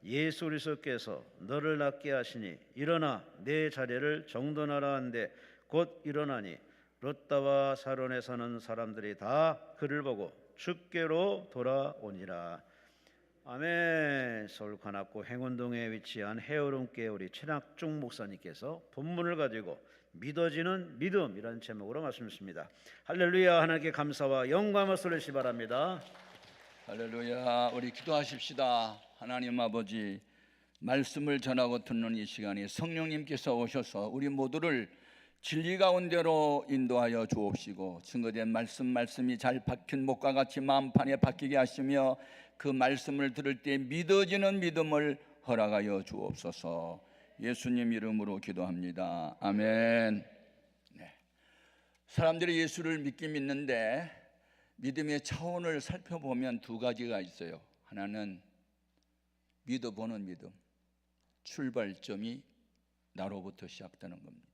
예수 그리스도께서 너를 낫게 하시니 일어나 내 자리를 정돈하라 한데 곧 일어나니 롯다와 사론에 사는 사람들이 다 그를 보고 주께로 돌아오니라. 아멘. 서울 관악구 행운동에 위치한 해오름교회 우리 최낙중 목사님께서 본문을 가지고 믿어지는 믿음이라는 제목으로 말씀하십니다. 할렐루야. 하나님께 감사와 영광을 돌리시 바랍니다. 할렐루야. 우리 기도하십시다. 하나님 아버지, 말씀을 전하고 듣는 이 시간에 성령님께서 오셔서 우리 모두를 진리 가운데로 인도하여 주옵시고, 증거된 말씀이 잘 박힌 목과 같이 마음판에 박히게 하시며 그 말씀을 들을 때 믿어지는 믿음을 허락하여 주옵소서. 예수님 이름으로 기도합니다. 아멘. 네. 사람들이 예수를 믿긴 믿는데 믿음의 차원을 살펴보면 두 가지가 있어요. 하나는 믿어보는 믿음, 출발점이 나로부터 시작되는 겁니다.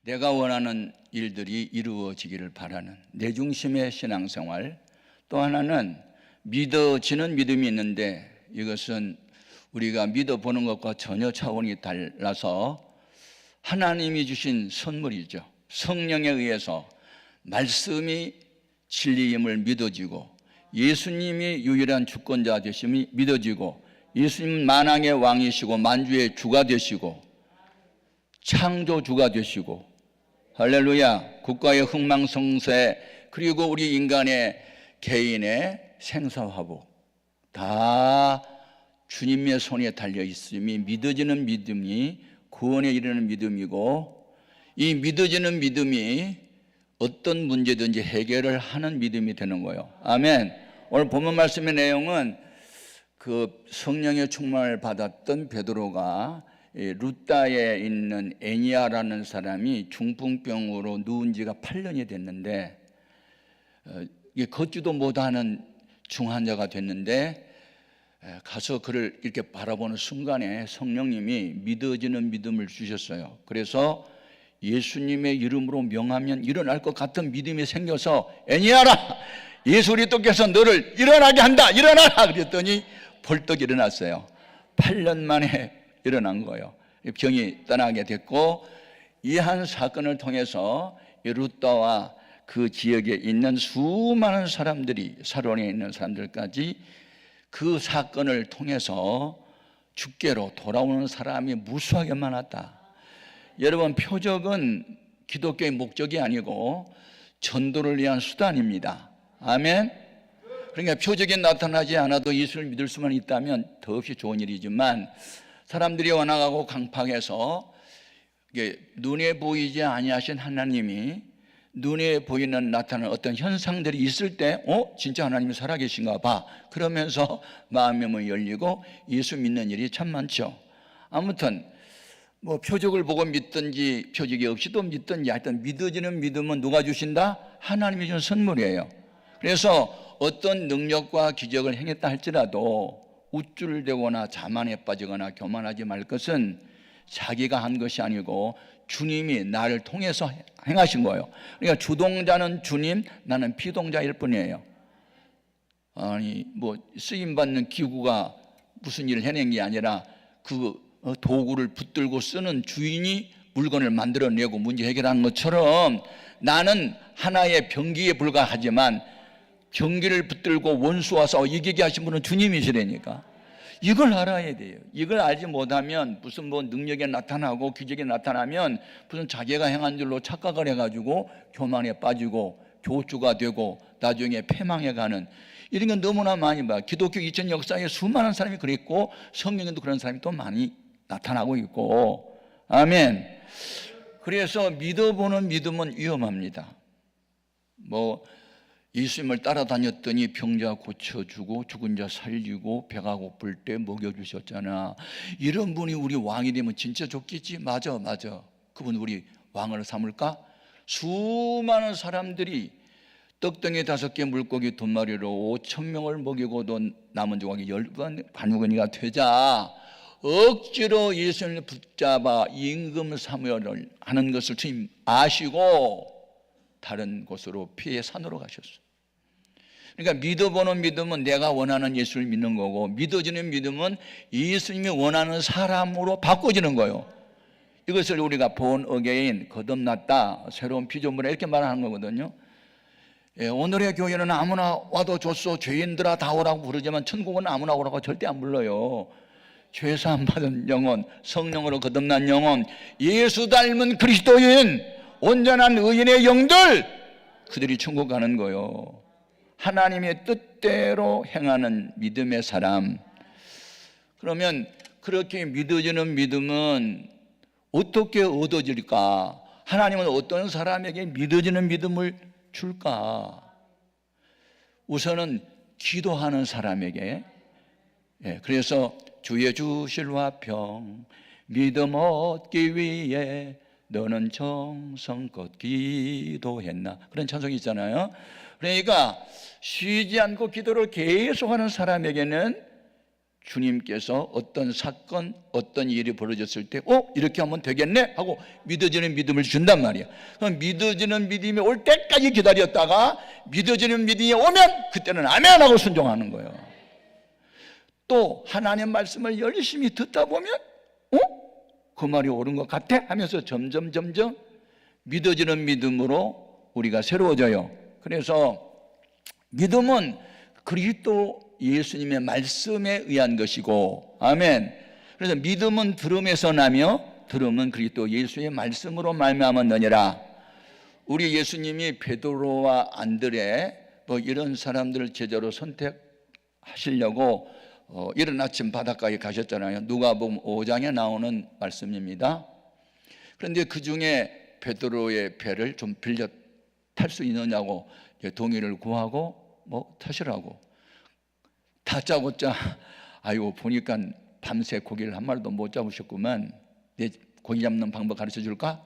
내가 원하는 일들이 이루어지기를 바라는 내 중심의 신앙생활. 또 하나는 믿어지는 믿음이 있는데 이것은 우리가 믿어보는 것과 전혀 차원이 달라서 하나님이 주신 선물이죠. 성령에 의해서 말씀이 진리임을 믿어지고, 예수님이 유일한 주권자 되심이 믿어지고, 예수님은 만왕의 왕이시고 만주의 주가 되시고 창조주가 되시고, 할렐루야, 국가의 흥망성쇠, 그리고 우리 인간의 개인의 생사화복 다 주님의 손에 달려 있음이 믿어지는 믿음이 구원에 이르는 믿음이고, 이 믿어지는 믿음이 어떤 문제든지 해결을 하는 믿음이 되는 거예요. 아멘. 오늘 본문 말씀의 내용은 그 성령의 충만을 받았던 베드로가 루다에 있는 애니아라는 사람이 중풍병으로 누운 지가 8년이 됐는데 걷지도 못하는 중환자가 됐는데, 가서 그를 이렇게 바라보는 순간에 성령님이 믿어지는 믿음을 주셨어요. 그래서 예수님의 이름으로 명하면 일어날 것 같은 믿음이 생겨서, 애니아라, 예수 그리스도께서 너를 일어나게 한다, 일어나라 그랬더니 벌떡 일어났어요. 8년 만에 일어난 거예요. 병이 떠나게 됐고, 이 한 사건을 통해서 루다와 그 지역에 있는 수많은 사람들이, 사론에 있는 사람들까지 그 사건을 통해서 주께로 돌아오는 사람이 무수하게 많았다. 여러분, 표적은 기독교의 목적이 아니고 전도를 위한 수단입니다. 아멘. 그러니까 표적이 나타나지 않아도 예수를 믿을 수만 있다면 더없이 좋은 일이지만, 사람들이 원하고 강팍해서 눈에 보이지 아니하신 하나님이 눈에 보이는 나타나는 어떤 현상들이 있을 때 진짜 하나님이 살아계신가 봐, 그러면서 마음이 열리고 예수 믿는 일이 참 많죠. 아무튼 뭐 표적을 보고 믿든지 표적이 없이도 믿든지 하여튼 믿어지는 믿음은 누가 주신다? 하나님이 준 선물이에요. 그래서 어떤 능력과 기적을 행했다 할지라도 우쭐대거나 자만에 빠지거나 교만하지 말 것은 자기가 한 것이 아니고 주님이 나를 통해서 행하신 거예요. 그러니까 주동자는 주님, 나는 피동자일 뿐이에요. 아니 뭐 쓰임받는 기구가 무슨 일을 해낸 게 아니라 그 도구를 붙들고 쓰는 주인이 물건을 만들어내고 문제 해결하는 것처럼, 나는 하나의 병기에 불과하지만 병기를 붙들고 원수와 싸워 이기게 하신 분은 주님이시라니까. 이걸 알아야 돼요. 이걸 알지 못하면 무슨 뭐 능력이 나타나고 기적이 나타나면 무슨 자기가 행한 줄로 착각을 해가지고 교만에 빠지고 교주가 되고 나중에 패망해가는, 이런 건 너무나 많이 봐요. 기독교 2000 역사에 수많은 사람이 그랬고 성경에도 그런 사람이 또 많이 나타나고 있고. 아멘. 그래서 믿어보는 믿음은 위험합니다. 뭐 예수님을 따라다녔더니 병자 고쳐주고 죽은 자 살리고 배가 고플 때 먹여주셨잖아. 이런 분이 우리 왕이 되면 진짜 좋겠지. 맞아. 그분 우리 왕을 삼을까? 수많은 사람들이 떡덩이 5개 물고기 2마리로 5,000명을 먹이고도 남은 조각이 10번 반우건이가 되자 억지로 예수님을 붙잡아 임금 사무엘을 하는 것을 주님 아시고 다른 곳으로 피해 산으로 가셨어요. 그러니까 믿어보는 믿음은 내가 원하는 예수를 믿는 거고, 믿어지는 믿음은 예수님이 원하는 사람으로 바꿔지는 거예요. 이것을 우리가 본 어게인, 거듭났다, 새로운 피조물에 이렇게 말하는 거거든요. 예, 오늘의 교회는 아무나 와도 좋소, 죄인들아 다 오라고 부르지만 천국은 아무나 오라고 절대 안 불러요. 죄사함 받은 영혼, 성령으로 거듭난 영혼, 예수 닮은 그리스도인, 온전한 의인의 영들, 그들이 천국 가는 거예요. 하나님의 뜻대로 행하는 믿음의 사람. 그러면 그렇게 믿어지는 믿음은 어떻게 얻어질까? 하나님은 어떤 사람에게 믿어지는 믿음을 줄까? 우선은 기도하는 사람에게. 그래서 주의 주실 화평 믿음 얻기 위해 너는 정성껏 기도했나, 그런 찬송이 있잖아요. 그러니까 쉬지 않고 기도를 계속하는 사람에게는 주님께서 어떤 사건, 어떤 일이 벌어졌을 때 이렇게 하면 되겠네 하고 믿어지는 믿음을 준단 말이야. 그럼 믿어지는 믿음이 올 때까지 기다렸다가 믿어지는 믿음이 오면 그때는 아멘 하고 순종하는 거예요. 또 하나님 말씀을 열심히 듣다 보면 그 말이 옳은 것 같아 하면서 점점 믿어지는 믿음으로 우리가 새로워져요. 그래서 믿음은 그리스도 예수님의 말씀에 의한 것이고, 아멘. 그래서 믿음은 들음에서 나며 들음은 그리스도 예수의 말씀으로 말미암았느니라. 우리 예수님이 베드로와 안드레 이런 사람들을 제자로 선택하시려고 이른 아침 바닷가에 가셨잖아요. 누가복음 5장에 나오는 말씀입니다. 그런데 그 중에 베드로의 배를 좀 빌려 탈 수 있느냐고 동의를 구하고 타시라고. 다짜고짜 아이고 보니까 밤새 고기를 한 마리도 못 잡으셨구만. 내 고기 잡는 방법 가르쳐 줄까?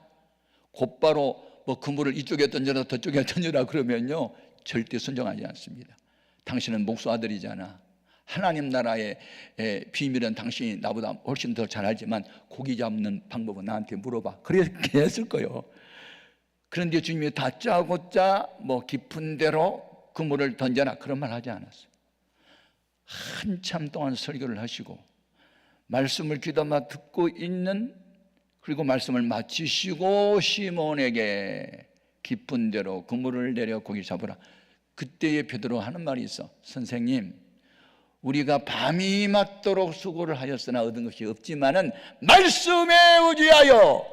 곧바로 그물을 이쪽에 던져라 저쪽에 던져라 그러면요 절대 순종하지 않습니다. 당신은 목수 아들이잖아. 하나님 나라의 비밀은 당신이 나보다 훨씬 더 잘 알지만 고기 잡는 방법은 나한테 물어봐. 그렇게 했을 거예요. 그런데 주님이 다짜고짜 깊은 데로 그물을 던져라 그런 말 하지 않았어요. 한참 동안 설교를 하시고 말씀을 귀담아 듣고 있는, 그리고 말씀을 마치시고 시몬에게 깊은 데로 그물을 내려 고기 잡으라. 그때에 베드로 하는 말이 있어. 선생님, 우리가 밤이 맞도록 수고를 하였으나 얻은 것이 없지만은 말씀에 의지하여,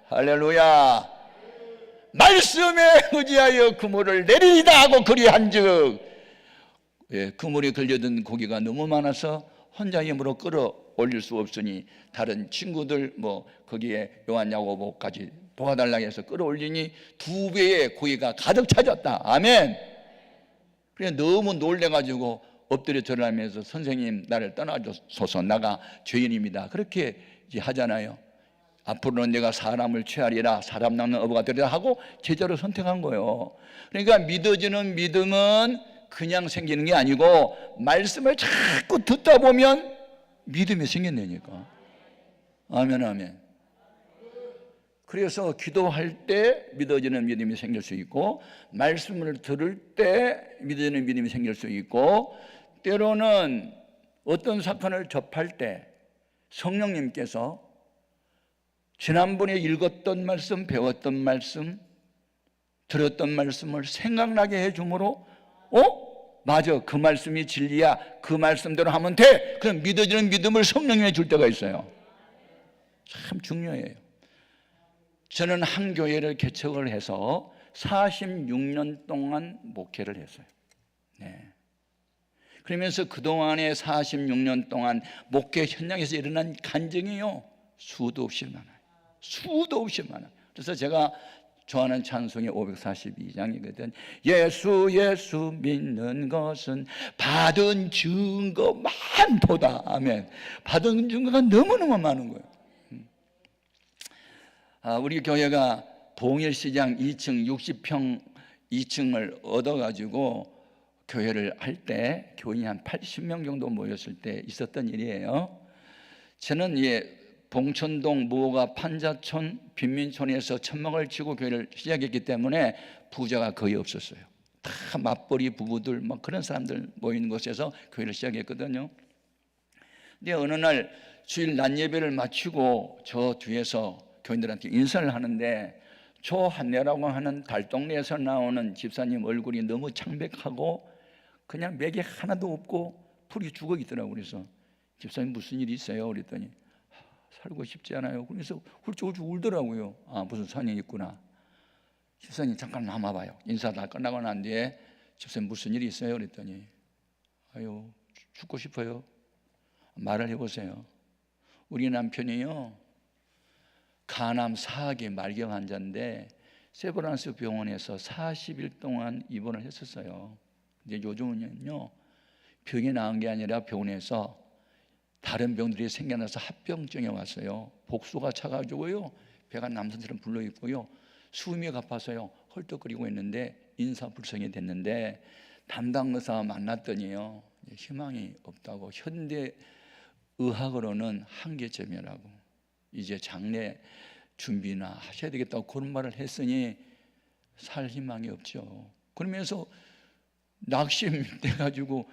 할렐루야, 말씀에 의지하여 그물을 내리다 하고 그리한즉, 그물에 걸려든 고기가 너무 많아서 혼자 힘으로 끌어올릴 수 없으니 다른 친구들 거기에 요한 야고보까지 도와달라고 해서 끌어올리니 2배의 고기가 가득 차졌다. 아멘. 그래 너무 놀래가지고 엎드려 절하면서 선생님 나를 떠나소서, 나가 죄인입니다. 그렇게 이제 하잖아요. 앞으로는 내가 사람을 취하리라, 사람 낚는 어부가 되리라 하고 제자로 선택한 거예요. 그러니까 믿어지는 믿음은 그냥 생기는 게 아니고 말씀을 자꾸 듣다 보면 믿음이 생긴다니까. 아멘, 아멘. 그래서 기도할 때 믿어지는 믿음이 생길 수 있고, 말씀을 들을 때 믿어지는 믿음이 생길 수 있고, 때로는 어떤 사건을 접할 때 성령님께서 지난번에 읽었던 말씀, 배웠던 말씀, 들었던 말씀을 생각나게 해주므로 맞아, 그 말씀이 진리야, 그 말씀대로 하면 돼. 그럼 믿어지는 믿음을 성령님이 줄 때가 있어요. 참 중요해요. 저는 한 교회를 개척을 해서 46년 동안 목회를 했어요. 그러면서 그동안에 46년 동안 목회 현장에서 일어난 간증이요 수도 없이 많아요. 수도 없이 많아요. 그래서 제가 좋아하는 찬송이 542장이거든. 예수 예수 믿는 것은 받은 증거 많도다. 아멘. 받은 증거가 너무너무 많은 거예요. 우리 교회가 봉일시장 2층 60평 2층을 얻어가지고 교회를 할 때 교인이 한 80명 정도 모였을 때 있었던 일이에요. 저는 봉천동 무호가 판자촌 빈민촌에서 천막을 치고 교회를 시작했기 때문에 부자가 거의 없었어요. 다 맞벌이 부부들 막 그런 사람들 모이는 곳에서 교회를 시작했거든요. 근데 어느 날 주일 낮 예배를 마치고 저 뒤에서 교인들한테 인사를 하는데 조한내라고 하는 달동네에서 나오는 집사님 얼굴이 너무 창백하고 그냥 맥이 하나도 없고 풀이 죽어 있더라고요. 그래서 집사님 무슨 일이 있어요? 그랬더니 살고 싶지 않아요. 그래서 훌쩍훌쩍 울더라고요. 아, 무슨 상이 있구나. 집사님 잠깐 남아봐요. 인사 다 끝나고 난 뒤에 집사님 무슨 일이 있어요? 그랬더니 아유 죽고 싶어요. 말을 해보세요. 우리 남편이요 간암 4학기 말기 환자인데 세브란스 병원에서 40일 동안 입원을 했었어요. 근데 요즘은요 병이 나은 게 아니라 병원에서 다른 병들이 생겨나서 합병증에 왔어요. 복수가 차가지고요 배가 남산처럼 불러 있고요 숨이 가빠서요 헐떡거리고 있는데 인사불성이 됐는데 담당 의사 만났더니요 희망이 없다고, 현대 의학으로는 한계점이라고, 이제 장례 준비나 하셔야 되겠다고 그런 말을 했으니 살 희망이 없죠. 그러면서 낙심돼가지고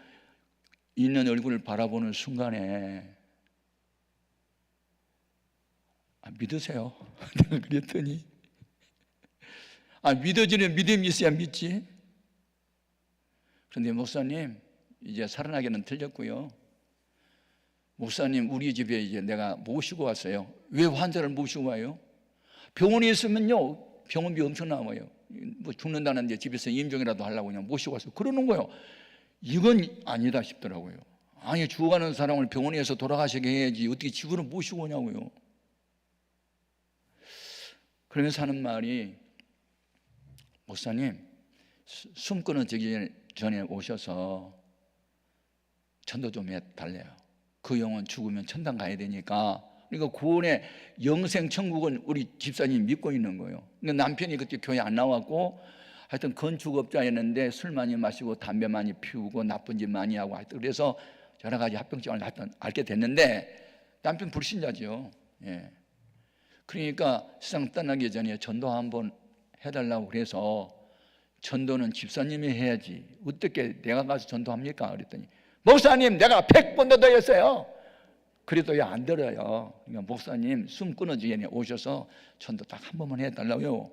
있는 얼굴을 바라보는 순간에 믿으세요? 내가 그랬더니 믿어지는 믿음이 있어야 믿지. 그런데 목사님 이제 살아나기는 틀렸고요. 목사님 우리 집에 이제 내가 모시고 왔어요. 왜 환자를 모시고 와요? 병원에 있으면요 병원비 엄청 나와요. 뭐 죽는다는데 집에서 임종이라도 하려고 그냥 모시고 왔어요. 그러는 거예요. 이건 아니다 싶더라고요. 아니 죽어가는 사람을 병원에서 돌아가시게 해야지 어떻게 집으로 모시고 오냐고요. 그러면서 하는 말이 목사님 숨 끊어지기 전에 오셔서 전도 좀 해달래요. 그 영혼 죽으면 천당 가야 되니까. 그러니까 구원의 영생 천국은 우리 집사님이 믿고 있는 거예요. 그러니까 남편이 그때 교회 안 나왔고 하여튼 건축업자였는데 술 많이 마시고 담배 많이 피우고 나쁜 짓 많이 하고 하여튼 그래서 여러 가지 합병증을 앓게 됐는데 남편 불신자죠. 예. 그러니까 세상 떠나기 전에 전도 한번 해달라고 그래서 전도는 집사님이 해야지 어떻게 내가 가서 전도합니까? 그랬더니 목사님 내가 100번도 더 했어요. 그래도 왜 안 들어요? 그러니까 목사님 숨 끊어지기 전에 오셔서 전도 딱 한 번만 해달라고요.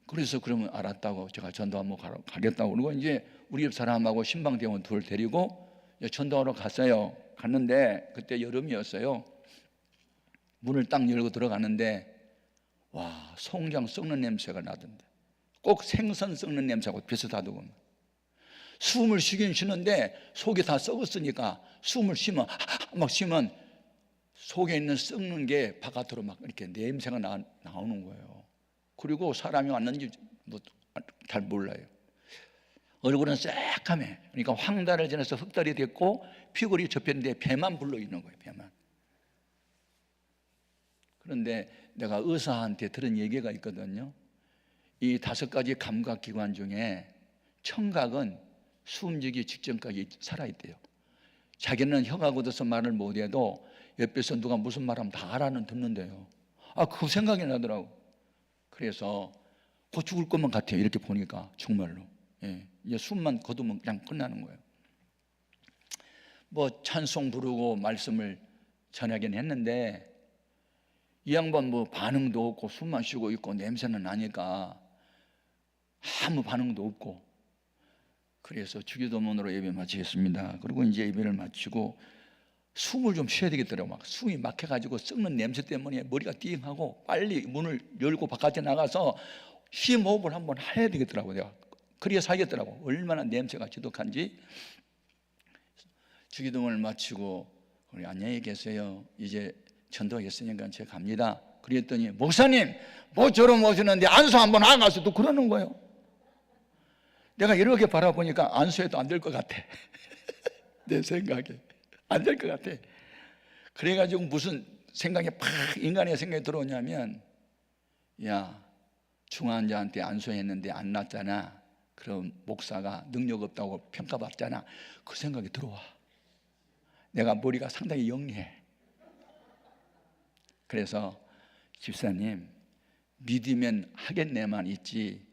그래서 그러면 알았다고 제가 전도 한번 가겠다고 그러고 이제 우리 집 사람하고 신방대원 둘 데리고 전도하러 갔어요. 갔는데 그때 여름이었어요. 문을 딱 열고 들어가는데 와 송장 썩는 냄새가 나던데 꼭 생선 썩는 냄새하고 비슷하더군. 숨을 쉬긴 쉬는데 속이 다 썩었으니까 숨을 쉬면 막 쉬면 속에 있는 썩는 게 바깥으로 막 이렇게 냄새가 나오는 거예요. 그리고 사람이 왔는지 잘 몰라요. 얼굴은 새까매. 그러니까 황달을 지나서 흑달이 됐고 피골이 접혔는데 배만 불러 있는 거예요. 배만. 그런데 내가 의사한테 들은 얘기가 있거든요. 이 5가지 감각기관 중에 청각은 숨지기 직전까지 살아있대요. 자기는 혀가 굳어서 말을 못해도 옆에서 누가 무슨 말하면 다 알아는 듣는데요. 그 생각이 나더라고. 그래서 곧 죽을 것만 같아요. 이렇게 보니까 정말로. 예, 이제 숨만 거두면 그냥 끝나는 거예요. 뭐 찬송 부르고 말씀을 전하긴 했는데 이 양반 뭐 반응도 없고 숨만 쉬고 있고 냄새는 나니까 아무 반응도 없고 그래서 주기도문으로 예배 마치겠습니다. 그리고 이제 예배를 마치고 숨을 좀 쉬어야 되겠더라고요. 막 숨이 막혀가지고 썩는 냄새 때문에 머리가 띵하고 빨리 문을 열고 바깥에 나가서 심호흡을 한번 해야 되겠더라고요. 내가 그래야 살겠더라고. 얼마나 냄새가 지독한지. 주기도문을 마치고 우리 안녕히 계세요. 이제 전도하겠으니까 제가 갑니다. 그랬더니 목사님 모처럼 오시는데 안수 한번 안 가서 또 그러는 거예요. 내가 이렇게 바라보니까 안수해도 안 될 것 같아. 내 생각에 안 될 것 같아. 그래가지고 무슨 생각이 팍 인간의 생각이 들어오냐면 야 중환자한테 안수했는데 안 낫잖아. 그럼 목사가 능력 없다고 평가받잖아. 그 생각이 들어와. 내가 머리가 상당히 영리해. 그래서 집사님 믿으면 하겠네만 있지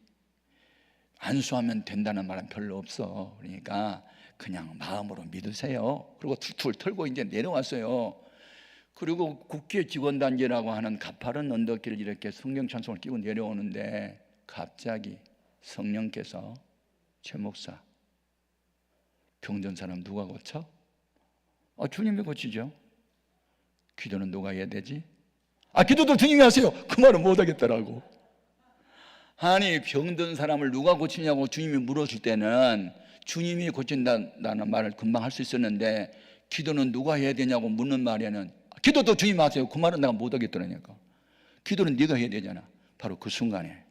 안수하면 된다는 말은 별로 없어. 그러니까 그냥 마음으로 믿으세요. 그리고 툴툴 털고 이제 내려왔어요. 그리고 국회 직원단지라고 하는 가파른 언덕길을 이렇게 성령 찬송을 끼고 내려오는데 갑자기 성령께서 최 목사, 병든 사람 누가 고쳐? 주님이 고치죠. 기도는 누가 해야 되지? 기도도 주님이 하세요. 그 말은 못하겠더라고. 아니, 병든 사람을 누가 고치냐고 주님이 물어줄 때는 주님이 고친다는 말을 금방 할 수 있었는데, 기도는 누가 해야 되냐고 묻는 말에는 기도도 주님이 하세요. 그 말은 내가 못하겠더라니까. 기도는 네가 해야 되잖아. 바로 그 순간에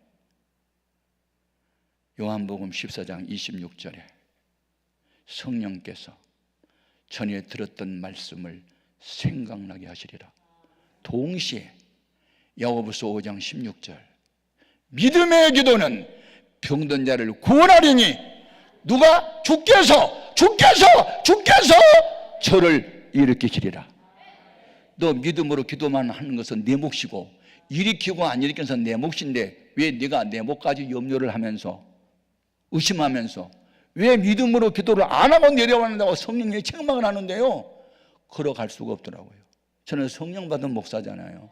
요한복음 14장 26절에 성령께서 전에 들었던 말씀을 생각나게 하시리라. 동시에 야고보서 5장 16절 믿음의 기도는 병든 자를 구원하리니 누가? 주께서 저를 일으키시리라. 너 믿음으로 기도만 하는 것은 내 몫이고 일으키고 안 일으키는 것은 내 몫인데 왜 네가 내 몫까지 염려를 하면서 의심하면서 왜 믿음으로 기도를 안 하고 내려왔는다고 성령이 책망을 하는데요? 걸어갈 수가 없더라고요. 저는 성령 받은 목사잖아요.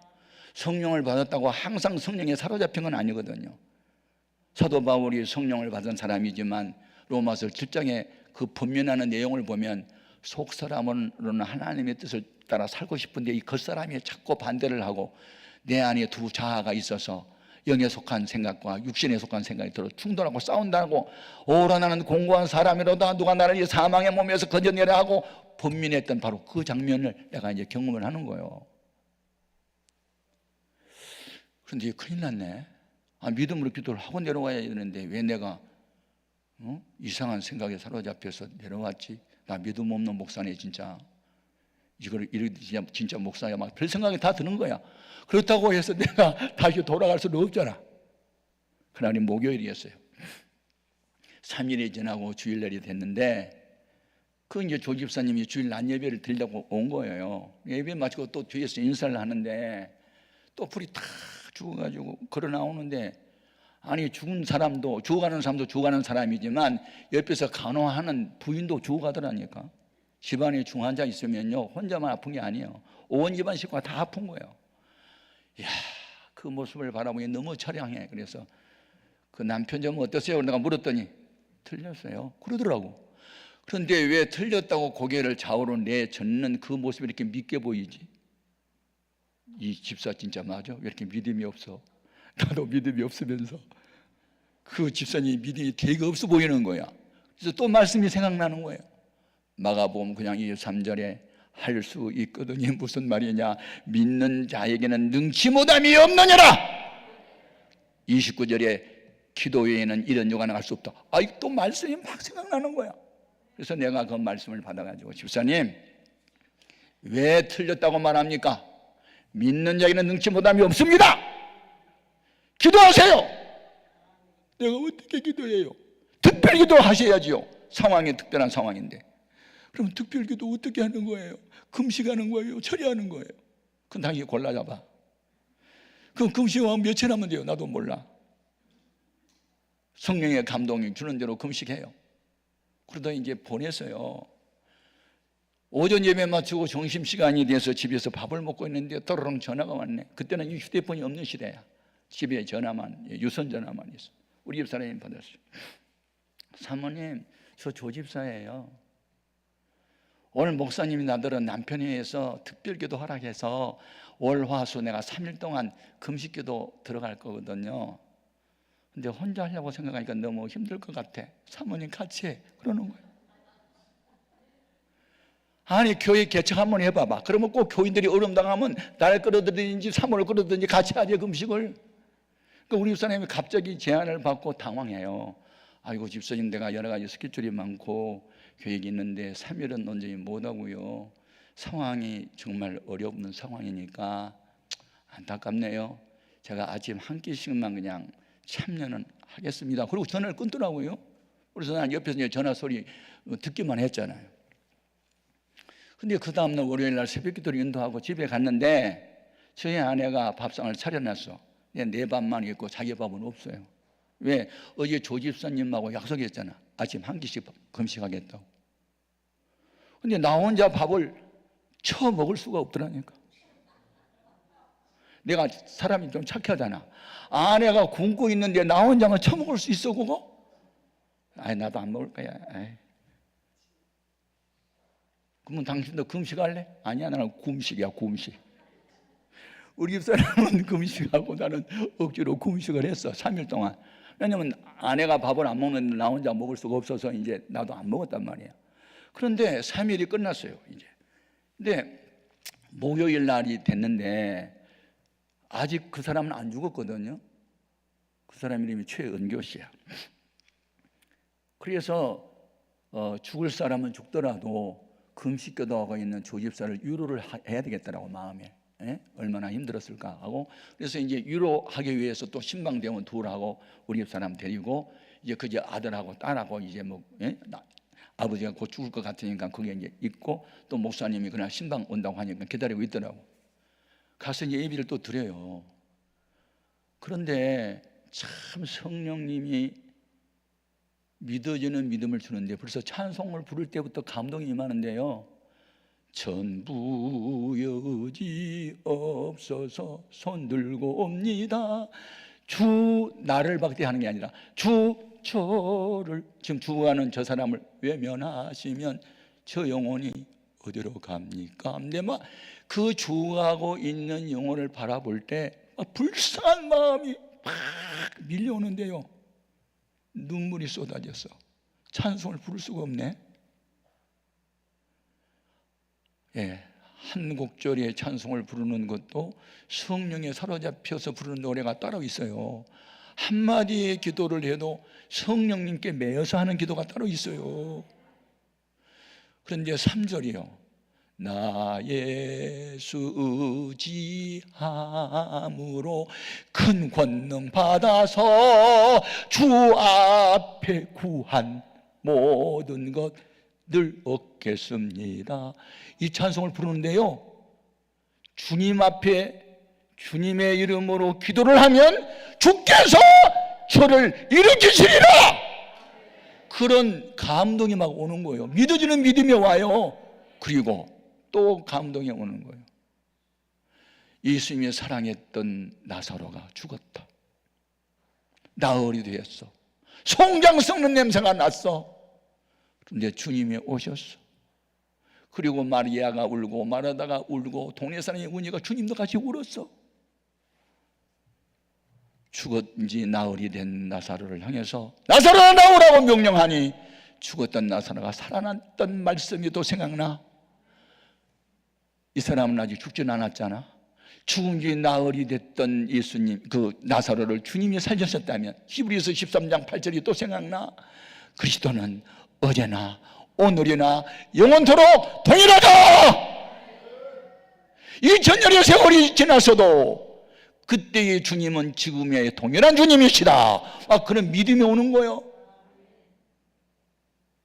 성령을 받았다고 항상 성령에 사로잡힌 건 아니거든요. 사도 바울이 성령을 받은 사람이지만 로마서 7장에 그 분면하는 내용을 보면 속사람으로는 하나님의 뜻을 따라 살고 싶은데 이 겉사람이 자꾸 반대를 하고 내 안에 두 자아가 있어서 영에 속한 생각과 육신에 속한 생각이 들어 충돌하고 싸운다고 오라 나는 공고한 사람이로다 누가 나를 이 사망의 몸에서 건져내려 하고 분민했던 바로 그 장면을 내가 이제 경험을 하는 거예요. 그런데 큰일 났네. 믿음으로 기도를 하고 내려와야 되는데 왜 내가 이상한 생각에 사로잡혀서 내려왔지? 나 믿음 없는 목사네 진짜. 이걸 진짜 목사야 막 별 생각이 다 드는 거야. 그렇다고 해서 내가 다시 돌아갈 수는 없잖아. 그날이 목요일이었어요. 3일이 지나고 주일날이 됐는데 이제 조 집사님이 주일 낮 예배를 드리려고 온 거예요. 예배 마치고 또 뒤에서 인사를 하는데 또 불이 탁 죽어가지고 걸어 나오는데 죽은 사람도 죽어가는 사람도 죽어가는 사람이지만 옆에서 간호하는 부인도 죽어가더라니까. 집안에 중환자 있으면요 혼자만 아픈 게 아니에요. 온 집안 식구가 다 아픈 거예요. 이야, 그 모습을 바라보니 너무 처량해. 그래서 그 남편 좀 어떠세요? 내가 물었더니 틀렸어요 그러더라고. 그런데 왜 틀렸다고 고개를 좌우로 내젓는 그 모습이 이렇게 믿게 보이지? 이 집사 진짜 맞아? 왜 이렇게 믿음이 없어? 나도 믿음이 없으면서 그 집사님 믿음이 되게 없어 보이는 거야. 그래서 또 말씀이 생각나는 거예요. 마가복음 그냥 23절에 할 수 있거든요. 무슨 말이냐? 믿는 자에게는 능치 못함이 없느니라. 29절에 기도 외에는 이런 요가 나갈 수 없다. 또 말씀이 막 생각나는 거야. 그래서 내가 그 말씀을 받아가지고 집사님 왜 틀렸다고 말합니까? 믿는 자에게는 능치 못함이 없습니다. 기도하세요. 내가 어떻게 기도해요? 특별 기도하셔야지요. 상황이 특별한 상황인데. 그럼 특별 기도 어떻게 하는 거예요? 금식하는 거예요? 처리하는 거예요? 그건 당연히 골라잡아. 그럼 금식하면 며칠 하면 돼요? 나도 몰라. 성령의 감동이 주는 대로 금식해요. 그러다 이제 보냈어요. 오전 예배 마치고 점심시간이 돼서 집에서 밥을 먹고 있는데 또르릉 전화가 왔네. 그때는 이 휴대폰이 없는 시대야. 집에 전화만, 유선 전화만 있어. 우리 집 사람이 받았어요. 사모님, 저 조집사예요. 오늘 목사님이 나더러 남편에 의해서 특별기도 허락해서 월화수 내가 3일 동안 금식기도 들어갈 거거든요. 근데 혼자 하려고 생각하니까 너무 힘들 것 같아. 사모님 같이 해. 그러는 거예요. 교회 개척 한번 해봐봐. 그러면 꼭 교인들이 어려움당하면 나를 끌어들이든지 사모를 끌어들이든지 같이 하죠, 금식을. 그러니까 우리 집사님이 갑자기 제안을 받고 당황해요. 아이고 집사님, 내가 여러 가지 스케줄이 많고 계획이 있는데 3일은 온전히 못하고요. 상황이 정말 어렵는 상황이니까 안타깝네요. 제가 아침 한 끼씩만 그냥 참여는 하겠습니다. 그리고 전화를 끊더라고요. 그래서 난 옆에서 전화 소리 듣기만 했잖아요. 근데 그 다음날 월요일 날 새벽 기도를 인도하고 집에 갔는데 저희 아내가 밥상을 차려놨어. 내 밥만 있고 자기 밥은 없어요. 왜? 어제 조집사님하고 약속했잖아. 아침 한 끼씩 금식하겠다고. 근데 나 혼자 밥을 처 먹을 수가 없더라니까. 내가 사람이 좀 착하잖아. 아내가 굶고 있는데 나 혼자만 처 먹을 수 있어 그거? 아이 나도 안 먹을 거야. 아이. 그러면 당신도 금식할래? 아니야, 나는 굶식이야, 굶식. 우리 집사람은 금식하고 나는 억지로 금식을 했어. 3일 동안. 왜냐면 아내가 밥을 안 먹는데 나 혼자 먹을 수가 없어서 이제 나도 안 먹었단 말이야. 그런데 3일이 끝났어요, 이제. 근데 목요일 날이 됐는데 아직 그 사람은 안 죽었거든요. 그 사람 이름이 최은교 씨야. 그래서 죽을 사람은 죽더라도 금식기도하고 있는 조집사를 위로를 해야 되겠다라고 마음에. 얼마나 힘들었을까 하고, 그래서 이제 위로하기 위해서 또 신방대원 둘하고 우리 집 사람 데리고 이제 그제 아들하고 딸하고 이제 아버지가 곧 죽을 것 같으니까 거기에 이제 있고, 또 목사님이 그날 신방 온다고 하니까 기다리고 있더라고. 가서 이제 예비를 또 드려요. 그런데 참 성령님이 믿어지는 믿음을 주는데 벌써 찬송을 부를 때부터 감동이 임하는데요. 전부 여지 없어서 손들고 옵니다. 주 나를 박대하는 게 아니라 주 저를, 지금 주하는 저 사람을 외면하시면 저 영혼이 어디로 갑니까? 근데 막 그 주하고 있는 영혼을 바라볼 때 불쌍한 마음이 막 밀려오는데요. 눈물이 쏟아졌어. 찬송을 부를 수가 없네. 한 곡절의 찬송을 부르는 것도 성령에 사로잡혀서 부르는 노래가 따로 있어요. 한마디의 기도를 해도 성령님께 매여서 하는 기도가 따로 있어요. 그런데 3절이요. 나 예수 의지함으로 큰 권능 받아서 주 앞에 구한 모든 것 늘 얻겠습니다. 이 찬송을 부르는데요, 주님 앞에 주님의 이름으로 기도를 하면 주께서 저를 일으키시리라. 그런 감동이 막 오는 거예요. 믿어지는 믿음이 와요. 그리고 또 감동이 오는 거예요. 예수님이 사랑했던 나사로가 죽었다. 나흘이 되었어. 송장 썩는 냄새가 났어. 그런데 주님이 오셨어. 그리고 마리아가 울고 마르다가 울고 동네 사람이 우니까 주님도 같이 울었어. 죽은 지 나흘이 된 나사로를 향해서 나사로야 나오라고 명령하니 죽었던 나사로가 살아났던 말씀이 또 생각나. 이 사람은 아직 죽진 않았잖아. 죽은 지 나흘이 됐던 예수님, 그 나사로를 주님이 살리셨다면 히브리서 13장 8절이 또 생각나. 그리스도는 어제나 오늘이나 영원토록 동일하다. 2000년의 세월이 지났어도 그때의 주님은 지금의 동일한 주님이시다. 그런 믿음이 오는 거예요.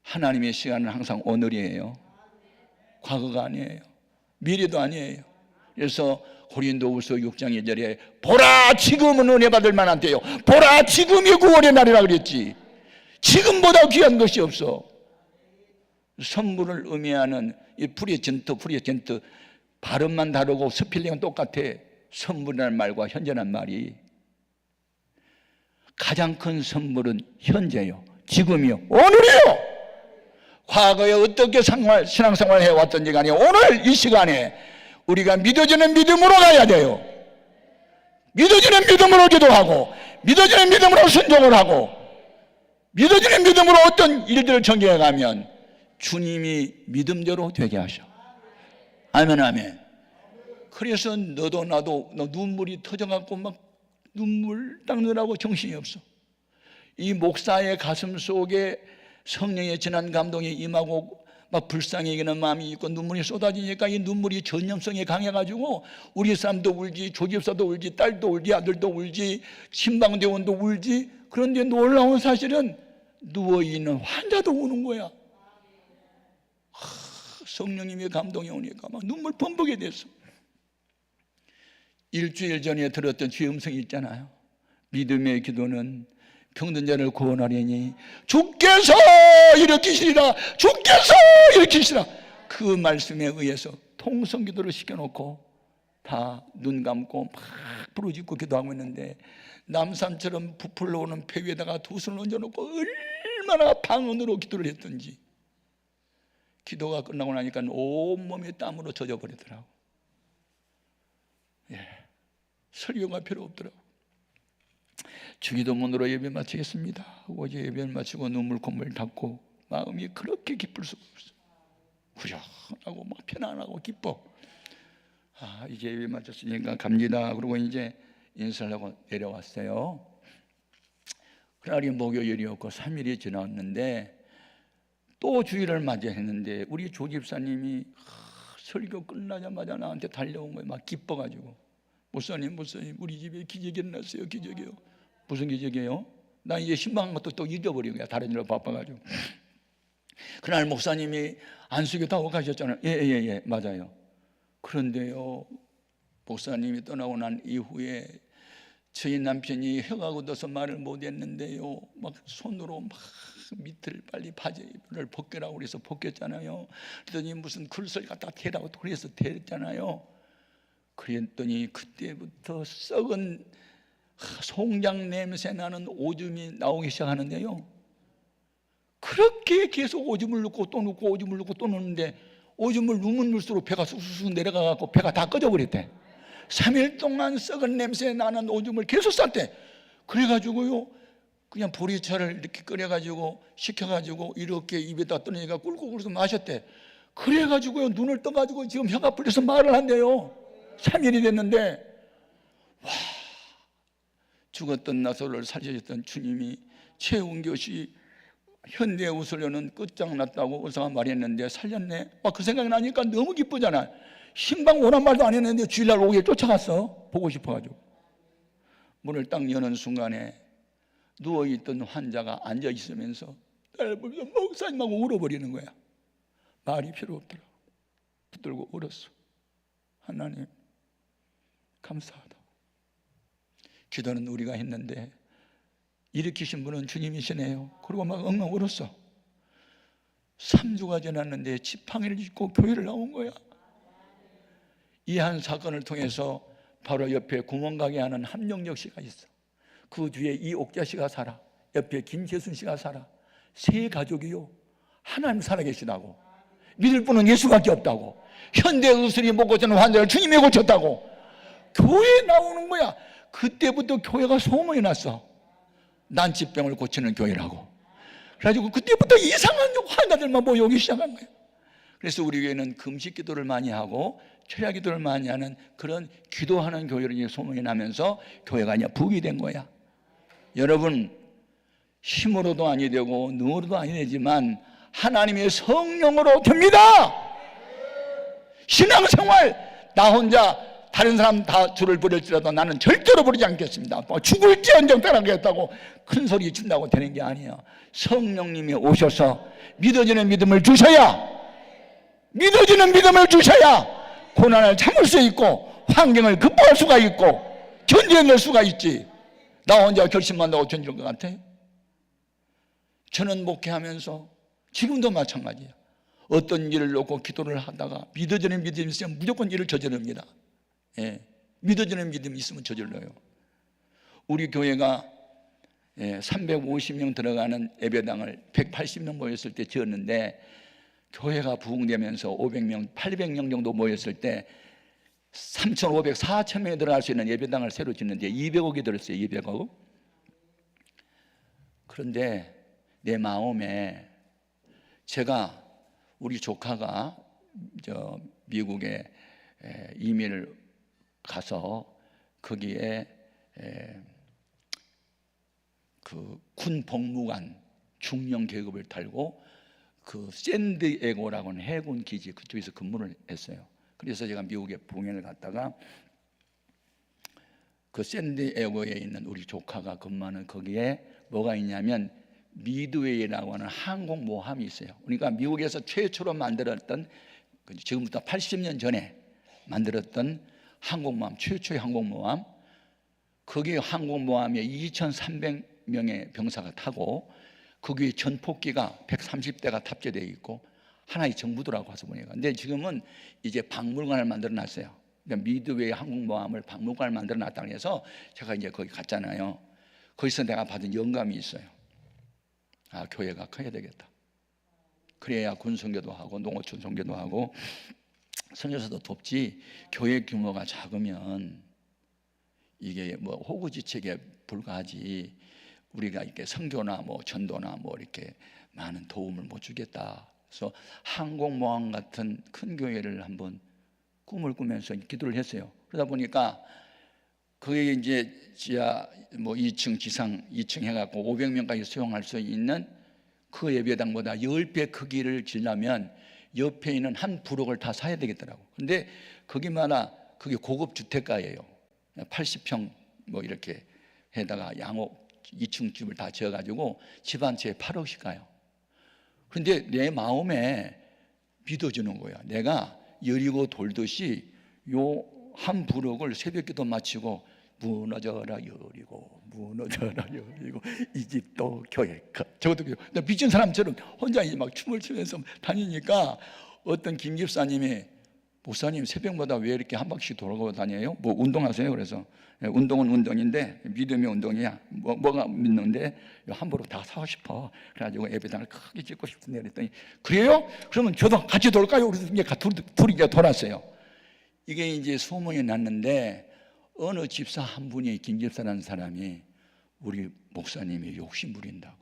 하나님의 시간은 항상 오늘이에요. 과거가 아니에요. 미래도 아니에요. 그래서 고린도후서 6장 1절에 보라 지금은 은혜 받을 만한 때요, 보라 지금이 구원의 날이라 그랬지. 지금보다 귀한 것이 없어. 선물을 의미하는 이 프레젠트 발음만 다르고 스펠링은 똑같아. 선물이라는 말과 현재라는 말이. 가장 큰 선물은 현재요, 지금이요, 오늘이요. 과거에 어떻게 신앙생활을 해왔던지 간에 오늘 이 시간에 우리가 믿어지는 믿음으로 가야 돼요. 믿어지는 믿음으로 기도하고, 믿어지는 믿음으로 순종을 하고, 믿어지는 믿음으로 어떤 일들을 전개해 가면 주님이 믿음대로 되게 하셔. 아멘, 아멘. 그래서 너도 나도 눈물이 터져갖고 막 눈물 닦느라고 정신이 없어. 이 목사의 가슴 속에 성령의 진한 감동이 임하고 막 불쌍히 여기는 마음이 있고 눈물이 쏟아지니까 이 눈물이 전염성이 강해가지고 우리 사람도 울지, 조집사도 울지, 딸도 울지, 아들도 울지, 신방대원도 울지. 그런데 놀라운 사실은 누워있는 환자도 우는 거야. 성령님의 감동이 오니까 막 눈물 범벅이 됐어. 일주일 전에 들었던 주의 음성이 있잖아요. 믿음의 기도는 병든 자를 구원하려니 주께서 일으키시리라, 주께서 일으키시리라. 그 말씀에 의해서 통성기도를 시켜놓고 다 눈 감고 막 부르짖고 기도하고 있는데, 남산처럼 부풀러 오는 배 위에다가 두 손을 얹어놓고 얼마나 방언으로 기도를 했던지, 기도가 끝나고 나니까 온몸이 땀으로 젖어버리더라고. 설교가 필요 없더라고. 주기도문으로 예배 마치겠습니다 하고 이제 예배를 마치고 눈물 콧물 닦고 마음이 그렇게 기쁠 수가 없어. 후련하고 막 편안하고 기뻐. 이제 예배 마쳤으니까 갑니다. 그러고 이제 인사를 하고 내려왔어요. 그날이 목요일이었고 3일이 지났는데 또 주일을 맞이했는데 우리 조 집사님이 설교 끝나자마자 나한테 달려온 거예요. 막 기뻐가지고, 목사님 우리 집에 기적이 일어났어요. 기적이요. 무슨 기적이에요? 나 이제 신방한 것도 또 잊어버린 거야. 다른 일로 바빠가지고. 그날 목사님이 안수교 하고 가셨잖아요. 예, 맞아요. 그런데요, 목사님이 떠나고 난 이후에 저희 남편이 혀가 굳어서 말을 못했는데요, 막 손으로 막 밑을 빨리 바지를 벗겨라고 그래서 벗겼잖아요. 그랬더니 무슨 글을 갖다 대라고 그래서 대랬잖아요. 그랬더니 그때부터 썩은 송장 냄새 나는 오줌이 나오기 시작하는데요, 그렇게 계속 오줌을 넣고 또 넣고 오줌을 넣고 또 넣는데 오줌을 넣으면 넣을수록 배가 쑥쑥 내려가고 배가 다 꺼져버렸대. 3일 동안 썩은 냄새 나는 오줌을 계속 쌌대. 그래가지고요, 그냥 보리차를 이렇게 끓여가지고 식혀가지고 이렇게 입에다 떠내니까 꿀꿀꿀 마셨대. 그래가지고요, 눈을 떠가지고 지금 혀가 풀려서 말을 한대요. 3일이 됐는데, 와, 죽었던 나사로를 살리셨던 주님이 최운교씨 현대우슬료는 끝장났다고 의사가 말했는데 살렸네. 그 생각이 나니까 너무 기쁘잖아. 신방 오란 말도 안 했는데 주일날 오후에 쫓아갔어. 보고 싶어가지고. 문을 딱 여는 순간에 누워있던 환자가 앉아있으면서 나를 보면서 목사님하고 울어버리는 거야. 말이 필요 없더라. 붙들고 울었어. 하나님 감사하다. 기도는 우리가 했는데 일으키신 분은 주님이시네요. 그리고 막 엉엉 울었어. 3주가 지났는데 지팡이를 짚고 교회를 나온 거야. 이 한 사건을 통해서 바로 옆에 구멍가게 하는 함영역 씨가 있어. 그 뒤에 이옥자 씨가 살아. 옆에 김재순 씨가 살아. 세 가족이요, 하나님 살아계시다고, 믿을 분은 예수밖에 없다고, 현대의술이 못 고치는 환자를 주님이 고쳤다고 교회에 나오는 거야. 그때부터 교회가 소문이 났어. 난치병을 고치는 교회라고. 그래가지고 그때부터 이상한 환자들만 모여오기 시작한 거예요. 그래서 우리 교회는 금식 기도를 많이 하고 철야 기도를 많이 하는 그런 기도하는 교회로 소문이 나면서 교회가 이제 북이 된 거야. 여러분, 힘으로도 아니 되고 능으로도 아니 되지만 하나님의 성령으로 됩니다. 신앙생활, 나 혼자 다른 사람 다 줄을 버릴지라도 나는 절대로 버리지 않겠습니다. 죽을지언정 따라가겠다고 큰 소리 친다고 되는 게 아니에요. 성령님이 오셔서 믿어지는 믿음을 주셔야, 믿어지는 믿음을 주셔야 고난을 참을 수 있고 환경을 극복할 수가 있고 견뎌낼 수가 있지. 나 혼자 결심한다고 견딜 것 같아요? 저는 목회하면서 지금도 마찬가지예요. 어떤 일을 놓고 기도를 하다가 믿어지는 믿음이 있으면 무조건 일을 저지릅니다. 믿어지는 믿음이 있으면 저질러요. 우리 교회가 350명 들어가는 예배당을 180명 모였을 때 지었는데, 교회가 부흥되면서 500명, 800명 정도 모였을 때 3,500, 4,000명이 들어갈 수 있는 예배당을 새로 짓는데 200억이 들었어요. 200억. 그런데 내 마음에, 제가 우리 조카가 미국에 이민을 가서 거기에 그 군 복무관 중령 계급을 달고 그 샌디에고라고 하는 해군 기지 그쪽에서 근무를 했어요. 그래서 제가 미국에 봉연을 갔다가 그 샌디에고에 있는 우리 조카가 근무하는 거기에 뭐가 있냐면 미드웨이라고 하는 항공모함이 있어요. 그러니까 미국에서 최초로 만들었던, 지금부터 80년 전에 만들었던 항공모함, 최초의 항공모함. 거기 항공모함에 2,300명 명의 병사가 타고 거기에 전폭기가 130대가 탑재되어 있고 하나의 정부도라고 해서 보니까. 근데 지금은 이제 박물관을 만들어 놨어요. 미드웨이 항공모함을 박물관을 만들어 놨다고 해서 제가 이제 거기 갔잖아요. 거기서 내가 받은 영감이 있어요. 아, 교회가 커야 되겠다. 그래야 군선교도 하고 농어촌 선교도 하고 선교사도 돕지. 교회 규모가 작으면 이게 뭐 호구지책에 불과하지. 우리가 이렇게 선교나 뭐 전도나 뭐 이렇게 많은 도움을 못 주겠다. 그래서 항공모함 같은 큰 교회를 한번 꿈을 꾸면서 기도를 했어요. 그러다 보니까 그게 이제 지하 뭐 2층 지상 2층 해갖고 500명까지 수용할 수 있는 그 예배당보다 10배 크기를 지려면 옆에 있는 한 부록을 다 사야 되겠더라고. 근데 거기마다 그게 고급 주택가예요. 80평 뭐 이렇게 해다가 양옥 2층 집을 다 지어가지고 집 한 채에 8억씩 가요. 그런데 내 마음에 믿어주는 거야. 내가 여리고 돌듯이 요 한 부록을 새벽기도 마치고 무너져라 여리고 무너져라 여리고 이 집도 교회가 저것도 교회. 나 미친 사람처럼 혼자 이제 막 춤을 추면서 다니니까 어떤 김 집사님이 목사님 새벽마다 왜 이렇게 한 바퀴 돌아가고 다녀요? 뭐 운동하세요? 그래서 운동은 운동인데 믿음이 운동이야. 뭐가 믿는데 함부로 다 사고 싶어. 그래가지고 예배당을 크게 짓고 싶은데 그랬더니 그래요? 그러면 저도 같이 돌까요? 그래서 이제 둘이 이제 돌았어요. 이게 이제 소문이 났는데 어느 집사 한 분이 김 집사라는 사람이 우리 목사님이 욕심 부린다고.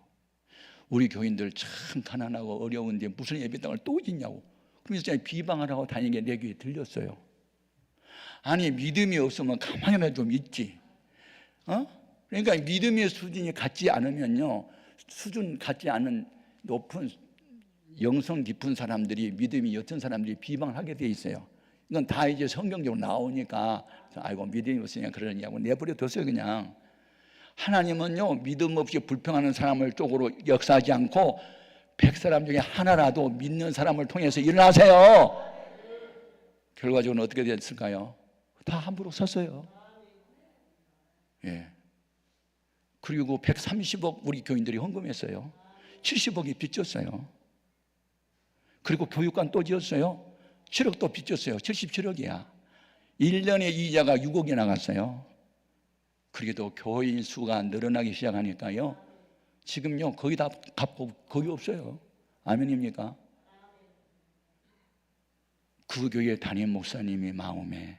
우리 교인들 참 가난하고 어려운데 무슨 예배당을 또 짓냐고. 그러면서 비방을 하고 다니게 내 귀에 들렸어요. 아니 믿음이 없으면 가만히만 좀 있지. 그러니까 믿음의 수준이 같지 않으면요, 수준 같지 않은 높은 영성 깊은 사람들이 믿음이 옅은 사람들이 비방을 하게 돼 있어요. 이건 다 이제 성경적으로 나오니까 아이고 믿음이 없으니까 그러냐고 내버려 뒀어요. 그냥 하나님은요 믿음 없이 불평하는 사람을 쪽으로 역사하지 않고 100사람 중에 하나라도 믿는 사람을 통해서 일어나세요. 결과적으로 어떻게 됐을까요? 다 함부로 섰어요. 예. 그리고 130억 우리 교인들이 헌금했어요. 70억이 빚졌어요. 그리고 교육관 또 지었어요. 7억 또 빚졌어요. 77억이야. 1년에 이자가 6억이 나갔어요. 그래도 교인 수가 늘어나기 시작하니까요, 지금요 거의 다 갚고 거의 없어요. 아멘입니까? 그 교회 담임 목사님이 마음에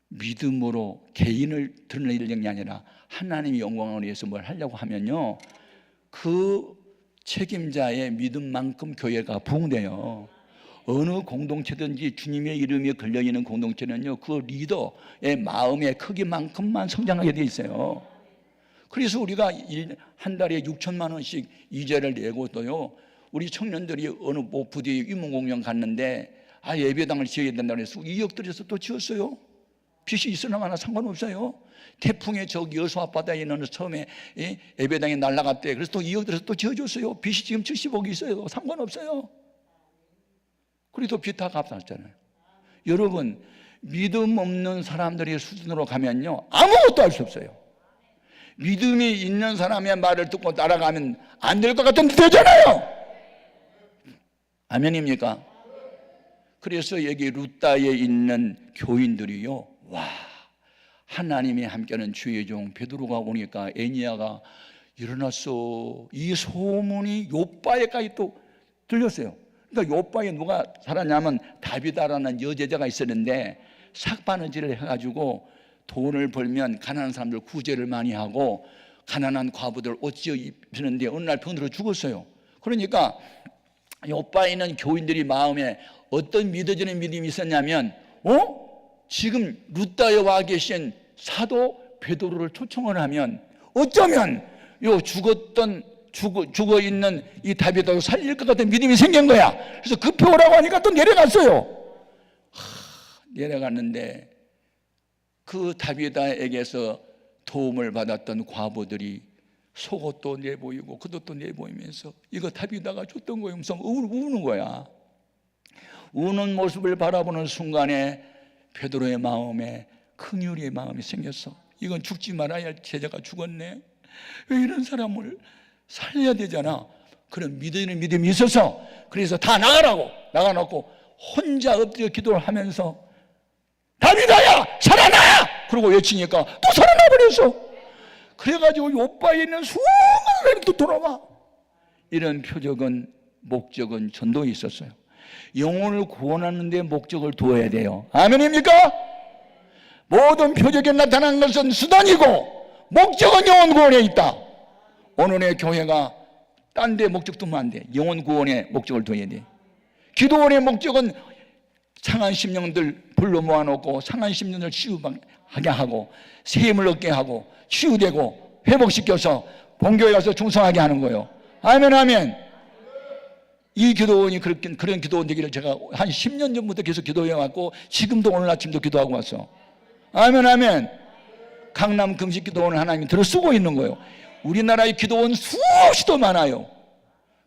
믿음으로 개인을 드러내는 게 아니라 하나님의 영광을 위해서 뭘 하려고 하면요, 그 책임자의 믿음만큼 교회가 부흥돼요. 어느 공동체든지 주님의 이름이 걸려있는 공동체는요, 그 리더의 마음의 크기만큼만 성장하게 돼 있어요. 그래서 우리가 한 달에 6천만 원씩 이자를 내고 또요, 우리 청년들이 어느 뭐 부디 유문공연 갔는데 예배당을 지어야 된다고 해서 2억 들여서 또 지었어요. 빚이 있으나 마나 상관없어요. 태풍에 저기 여수 앞바다에 있는 처음에 예배당이 날아갔대. 그래서 또 2억 들여서 또 지어줬어요. 빚이 지금 70억이 있어요. 상관없어요. 그래도 빚 다 갚았잖아요. 여러분, 믿음 없는 사람들의 수준으로 가면요 아무것도 할 수 없어요. 믿음이 있는 사람의 말을 듣고 따라가면 안 될 것 같은데 되잖아요. 아멘입니까? 그래서 여기 루다에 있는 교인들이요, 와, 하나님이 함께하는 주의 종 베드로가 오니까 애니야가 일어났어. 이 소문이 요바에까지 또 들렸어요. 그러니까 요바에 누가 살았냐면 다비다라는 여제자가 있었는데 삭바느질을 해가지고 돈을 벌면 가난한 사람들 구제를 많이 하고 가난한 과부들 옷 지어 입히는데 어느 날 병들어 죽었어요. 그러니까 요바에 있는 교인들이 마음에 어떤 믿어지는 믿음이 있었냐면, 지금 루다에 와 계신 사도 베드로를 초청을 하면 어쩌면 요 죽어 있는 이 다비다를 살릴 것 같은 믿음이 생긴 거야. 그래서 급히 오라고 하니까 또 내려갔어요. 내려갔는데 그 다비다에게서 도움을 받았던 과부들이 속옷도 내보이고 겉옷도 내보이면서 이거 다비다가 줬던 거예요. 무슨 우는 거야. 우는 모습을 바라보는 순간에 베드로의 마음에 긍휼의 마음이 생겼어. 이건 죽지 말아야 할 제자가 죽었네. 왜 이런 사람을 살려야 되잖아. 그런 믿음이 있어서 그래서 다 나가놓고 혼자 엎드려 기도를 하면서 다윗아야 살아나! 그러고 외치니까 또 살아나 버렸어. 그래가지고 요바에 있는 수많은 애들도 돌아와. 이런 표적은 목적은 전도에 있었어요. 영혼을 구원하는 데 목적을 두어야 돼요. 아멘입니까? 모든 표적에 나타난 것은 수단이고 목적은 영혼 구원에 있다. 오늘의 교회가 딴 데 목적 두면 안 돼. 영혼 구원에 목적을 둬야 돼. 기도원의 목적은 상한 심령들 불러 모아놓고 상한 심령들 치유하게 하고 세임을 얻게 하고 치유되고 회복시켜서 본교회 가서 충성하게 하는 거예요. 아멘 아멘. 이 기도원이 그런 기도원 되기를 제가 한 10년 전부터 계속 기도해 왔고 지금도 오늘 아침도 기도하고 왔어. 아멘 아멘. 강남 금식 기도원을 하나님이 들어 쓰고 있는 거예요. 우리나라의 기도원 수없이 더 많아요.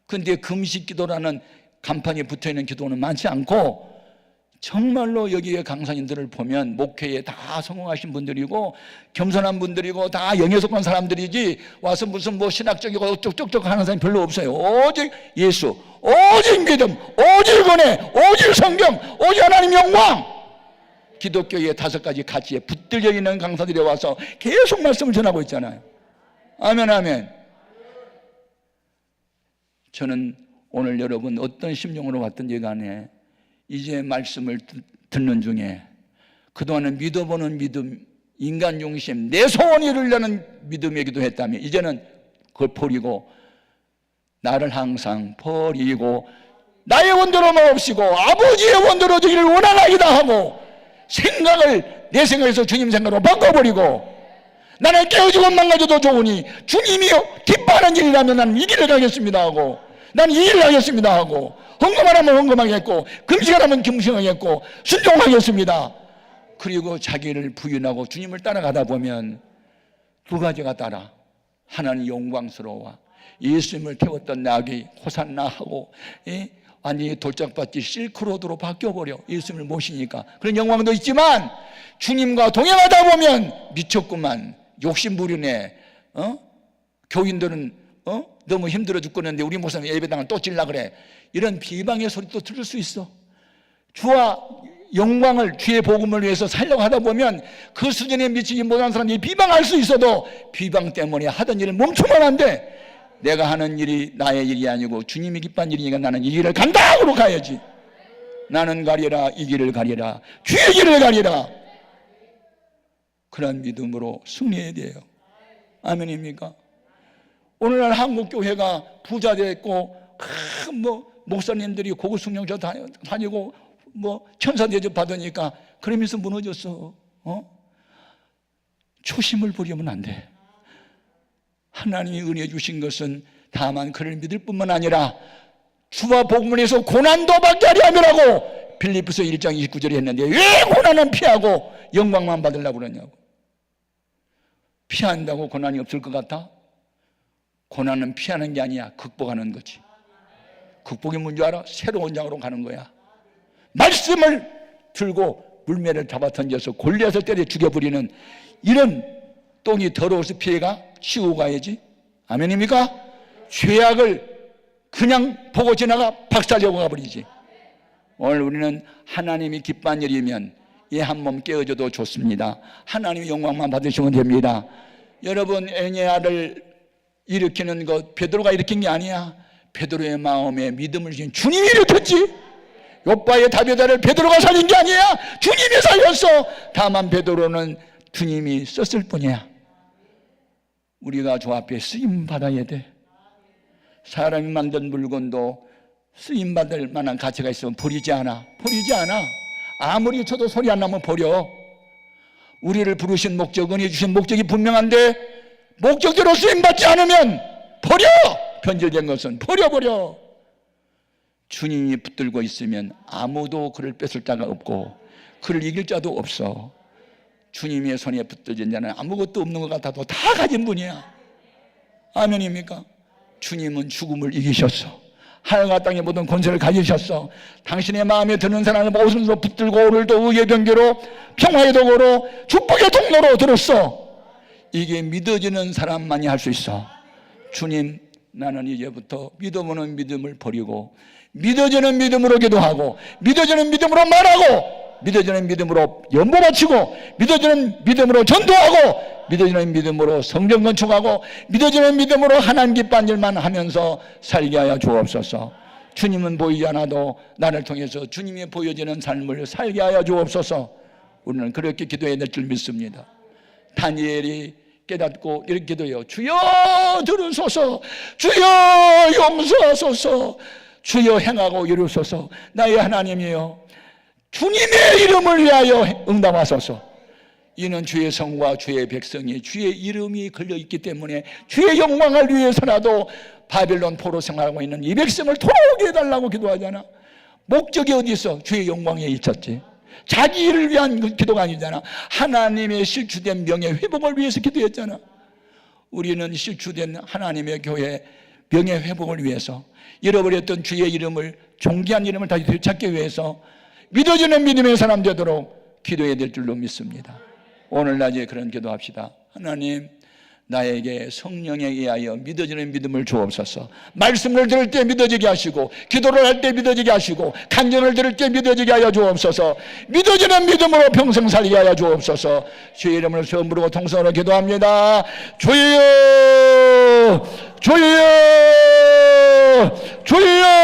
근데 금식 기도라는 간판이 붙어있는 기도원은 많지 않고 정말로 여기에 강사님들을 보면 목회에 다 성공하신 분들이고 겸손한 분들이고 다 영에 속한 사람들이지 와서 무슨 뭐 신학적이고 쪽쪽쪽 하는 사람이 별로 없어요. 오직 예수, 오직 믿음, 오직 은혜, 오직 성경, 오직 하나님 영광. 기독교의 5가지 가치에 붙들려 있는 강사들이 와서 계속 말씀을 전하고 있잖아요. 아멘 아멘. 저는 오늘 여러분 어떤 심령으로 왔든지 간에 이제 말씀을 듣는 중에 그동안은 믿어보는 믿음, 인간 중심, 내 소원이 이루려는 믿음에 기도했다면 이제는 그걸 버리고 나를 항상 버리고 나의 원대로 마옵시고 아버지의 원대로 되기를 원하나이다 하고 내 생각에서 주님 생각으로 바꿔버리고 나는 깨어지고 망가져도 좋으니 주님이 기뻐하는 일이라면 나는 이 길을 가겠습니다 하고 나는 이 일을 하겠습니다 하고 헌금하라면 헌금하겠고 금식하라면 금식하겠고 순종하겠습니다. 그리고 자기를 부인하고 주님을 따라가다 보면 2가지가 따라. 하나는 영광스러워. 예수님을 태웠던 낙이 호산나 하고 완전히 돌짝밭이 실크로드로 바뀌어버려. 예수님을 모시니까. 그런 영광도 있지만 주님과 동행하다 보면 미쳤구만. 욕심부리네. 교인들은 너무 힘들어 죽겠는데 우리 목사님 예배당을 또 찔라 그래. 이런 비방의 소리도 들을 수 있어. 주와 영광을 주의 복음을 위해서 살려고 하다 보면 그 수준에 미치지 못한 사람이 비방할 수 있어도 비방 때문에 하던 일을 멈추면 안 돼. 내가 하는 일이 나의 일이 아니고 주님이 기뻐한 일이니까 나는 이 길을 간다 하고 가야지. 나는 가리라 이 길을 가리라 주의 길을 가리라. 그런 믿음으로 승리해야 돼요. 아멘입니까? 오늘날 한국교회가 부자 됐고 목사님들이 고급 숙련소 다니고 천사 대접 받으니까 그러면서 무너졌어. 초심을 버리면 안 돼. 하나님이 은혜 주신 것은 다만 그를 믿을 뿐만 아니라 주와 복음을 위해서 고난도 받게 하려 함이라고 빌립보서 1장 29절에 했는데 왜 고난은 피하고 영광만 받으려고 그러냐고. 피한다고 고난이 없을 것 같아? 고난은 피하는 게 아니야. 극복하는 거지. 극복이 뭔지 알아? 새로운 장으로 가는 거야. 말씀을 들고 물매를 잡아 던져서 골리앗을 때려 죽여버리는 이런 똥이 더러워서 피해가 치우고 가야지. 아멘입니까? 죄악을 그냥 보고 지나가 박살내고 가버리지. 오늘 우리는 하나님이 기뻐한 일이면 이 한 몸 깨어져도 좋습니다. 하나님의 영광만 받으시면 됩니다. 여러분 에네아를 일으키는 것 베드로가 일으킨 게 아니야. 베드로의 마음에 믿음을 주신 주님이 일으켰지. 욥바의 다베다를 베드로가 살린 게 아니야. 주님이 살렸어. 다만 베드로는 주님이 썼을 뿐이야. 우리가 주 앞에 쓰임 받아야 돼. 사람이 만든 물건도 쓰임 받을 만한 가치가 있으면 버리지 않아. 아무리 쳐도 소리 안 나면 버려. 우리를 부르신 목적, 은혜 주신 목적이 분명한데 목적대로 쓰임 받지 않으면 버려. 변질된 것은 버려. 주님이 붙들고 있으면 아무도 그를 뺏을 자가 없고 그를 이길 자도 없어. 주님의 손에 붙들린 자는 아무것도 없는 것 같아도 다 가진 분이야. 아멘입니까? 주님은 죽음을 이기셨어. 하늘과 땅의 모든 권세를 가지셨어. 당신의 마음에 드는 사람을 오순서 붙들고 오늘도 의의 경계로 평화의 도구로 축복의 통로로 들었어. 이게 믿어지는 사람만이 할 수 있어. 주님, 나는 이제부터 믿어보는 믿음을 버리고 믿어지는 믿음으로 기도하고 믿어지는 믿음으로 말하고 믿어지는 믿음으로 연보 바치고 믿어지는 믿음으로 전도하고 믿어지는 믿음으로 성전 건축하고 믿어지는 믿음으로 하나님 기뻐하는 일만 하면서 살게 하여 주옵소서. 주님은 보이지 않아도 나를 통해서 주님이 보여지는 삶을 살게 하여 주옵소서. 우리는 그렇게 기도해야 될 줄 믿습니다. 다니엘이 깨닫고 이렇게 기도해요. 주여 들으소서, 주여 용서하소서, 주여 행하고 이루소서. 나의 하나님이여, 주님의 이름을 위하여 응답하소서. 이는 주의 성과 주의 백성이 주의 이름이 걸려있기 때문에 주의 영광을 위해서라도 바벨론 포로 생활하고 있는 이 백성을 돌아오게 해달라고 기도하잖아. 목적이 어디 있어? 주의 영광에 있었지. 자기 일을 위한 기도가 아니잖아. 하나님의 실추된 명예 회복을 위해서 기도했잖아. 우리는 실추된 하나님의 교회 명예 회복을 위해서, 잃어버렸던 주의 이름을, 존귀한 이름을 다시 되찾기 위해서 믿어지는 믿음의 사람 되도록 기도해야 될 줄로 믿습니다. 오늘 낮에 그런 기도합시다. 하나님, 나에게 성령에 의하여 믿어지는 믿음을 주옵소서. 말씀을 들을 때 믿어지게 하시고, 기도를 할 때 믿어지게 하시고, 간증을 들을 때 믿어지게 하여 주옵소서. 믿어지는 믿음으로 평생 살게 하여 주옵소서. 주의 이름을 처음 부르고 통성으로 기도합니다. 주여, 주여, 주여.